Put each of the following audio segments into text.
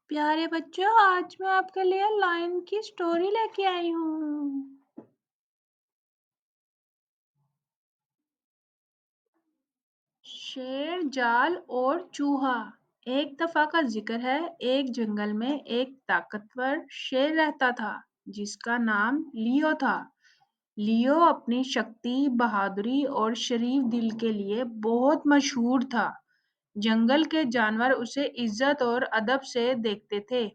پیارے بچوں، آج میں آپ کے لیے لائن کی سٹوری لے کے آئی ہوں۔ شیر، جال اور چوہا۔ ایک دفعہ کا ذکر ہے، ایک جنگل میں ایک طاقتور شیر رہتا تھا جس کا نام لیو تھا۔ لیو اپنی شکتی، بہادری اور شریف دل کے لیے بہت مشہور تھا۔ جنگل کے جانور اسے عزت اور ادب سے دیکھتے تھے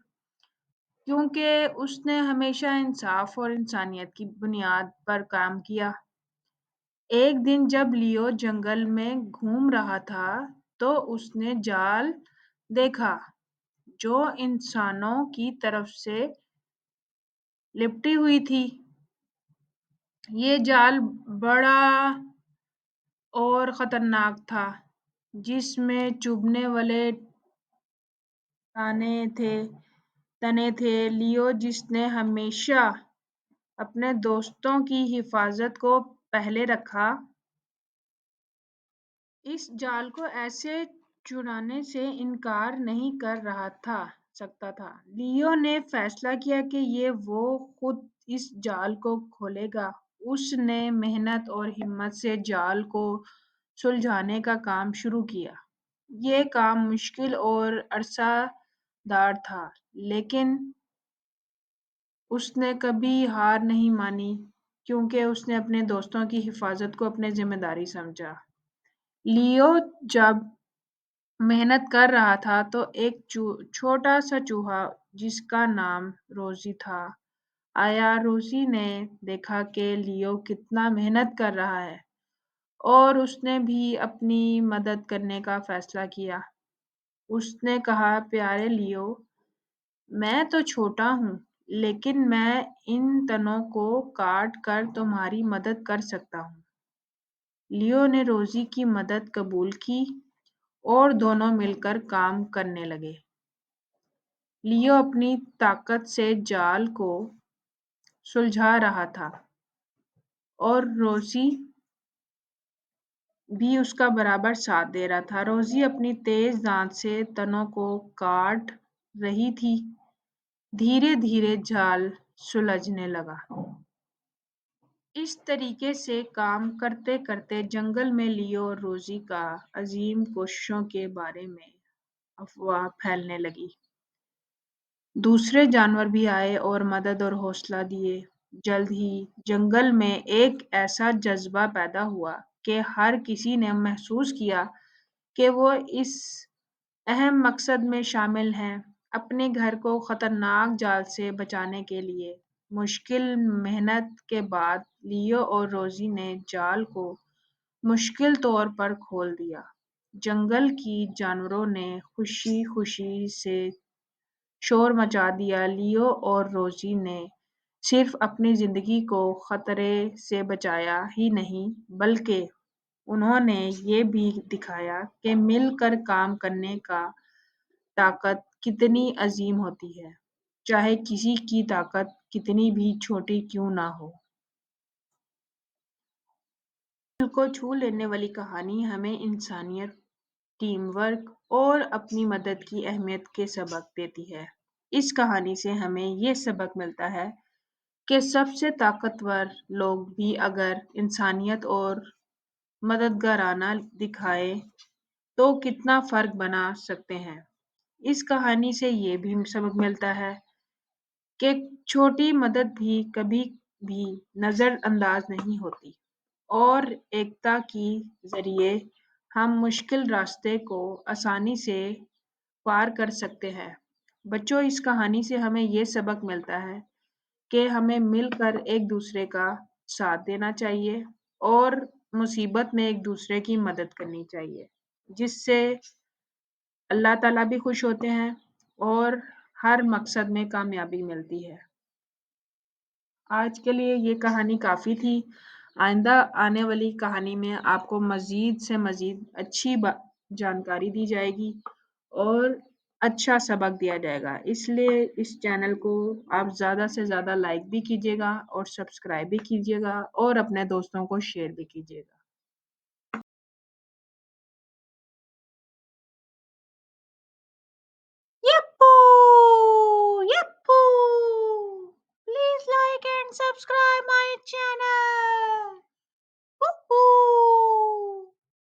کیونکہ اس نے ہمیشہ انصاف اور انسانیت کی بنیاد پر کام کیا۔ ایک دن جب لیو جنگل میں گھوم رہا تھا تو اس نے جال دیکھا جو انسانوں کی طرف سے لپٹی ہوئی تھی۔ یہ جال بڑا اور خطرناک تھا، جس میں چبھنے والے تنے تھے۔ لیو، جس نے ہمیشہ اپنے دوستوں کی حفاظت کو پہلے رکھا، اس جال کو ایسے چرانے سے انکار نہیں کر سکتا تھا۔ لیو نے فیصلہ کیا کہ وہ خود اس جال کو کھولے گا۔ اس نے محنت اور ہمت سے جال کو سلجھانے کا کام شروع کیا۔ یہ کام مشکل اور عرصہ دار تھا، لیکن اس نے کبھی ہار نہیں مانی کیونکہ اس نے اپنے دوستوں کی حفاظت کو اپنی ذمہ داری سمجھا۔ لیو جب محنت کر رہا تھا تو ایک چھوٹا سا چوہا جس کا نام روزی تھا آیا۔ روزی نے دیکھا کہ لیو کتنا محنت کر رہا ہے اور اس نے بھی اپنی مدد کرنے کا فیصلہ کیا۔ اس نے کہا، پیارے لیو، میں تو چھوٹا ہوں لیکن میں ان تنوں کو کاٹ کر تمہاری مدد کر سکتا ہوں۔ لیو نے روزی کی مدد قبول کی اور دونوں مل کر کام کرنے لگے۔ لیو اپنی طاقت سے جال کو سلجھا رہا تھا اور روزی بھی اس کا برابر ساتھ دے رہا تھا۔ روزی اپنی تیز دانت سے تنوں کو کاٹ رہی تھی۔ دھیرے دھیرے جال سلجھنے لگا۔ اس طریقے سے کام کرتے کرتے جنگل میں لیو اور روزی کا عظیم کوششوں کے بارے میں افواہ پھیلنے لگی۔ دوسرے جانور بھی آئے اور مدد اور حوصلہ دیے۔ جلد ہی جنگل میں ایک ایسا جذبہ پیدا ہوا کہ ہر کسی نے محسوس کیا کہ وہ اس اہم مقصد میں شامل ہیں، اپنے گھر کو خطرناک جال سے بچانے کے لیے۔ مشکل محنت کے بعد لیو اور روزی نے جال کو مکمل طور پر کھول دیا۔ جنگل کے جانوروں نے خوشی خوشی سے شور مچا دیا۔ لیو اور روزی نے صرف اپنی زندگی کو خطرے سے بچایا ہی نہیں بلکہ انہوں نے یہ بھی دکھایا کہ مل کر کام کرنے کا طاقت کتنی عظیم ہوتی ہے، چاہے کسی کی طاقت کتنی بھی چھوٹی کیوں نہ ہو۔ دل کو چھو لینے والی کہانی ہمیں انسانیت، ٹیم ورک اور اپنی مدد کی اہمیت کے سبق دیتی ہے۔ اس کہانی سے ہمیں یہ سبق ملتا ہے کہ سب سے طاقتور لوگ بھی اگر انسانیت اور مددگارانہ دکھائیں تو کتنا فرق بنا سکتے ہیں۔ اس کہانی سے یہ بھی سبق ملتا ہے کہ چھوٹی مدد بھی کبھی بھی نظر انداز نہیں ہوتی اور ایکتا کے ذریعے ہم مشکل راستے کو آسانی سے پار کر سکتے ہیں۔ بچوں، اس کہانی سے ہمیں یہ سبق ملتا ہے کہ ہمیں مل کر ایک دوسرے کا ساتھ دینا چاہیے اور مصیبت میں ایک دوسرے کی مدد کرنی چاہیے، جس سے اللہ تعالیٰ بھی خوش ہوتے ہیں اور ہر مقصد میں کامیابی ملتی ہے۔ آج کے لیے یہ کہانی کافی تھی۔ آئندہ آنے والی کہانی میں آپ کو مزید سے مزید اچھی جانکاری دی جائے گی اور اچھا سبق دیا جائے گا۔ اس لیے اس چینل کو آپ زیادہ سے زیادہ لائک بھی کیجیے گا اور سبسکرائب بھی کیجیے گا اور اپنے دوستوں کو شیئر بھی کیجیے گا۔ یپو! subscribe my channel.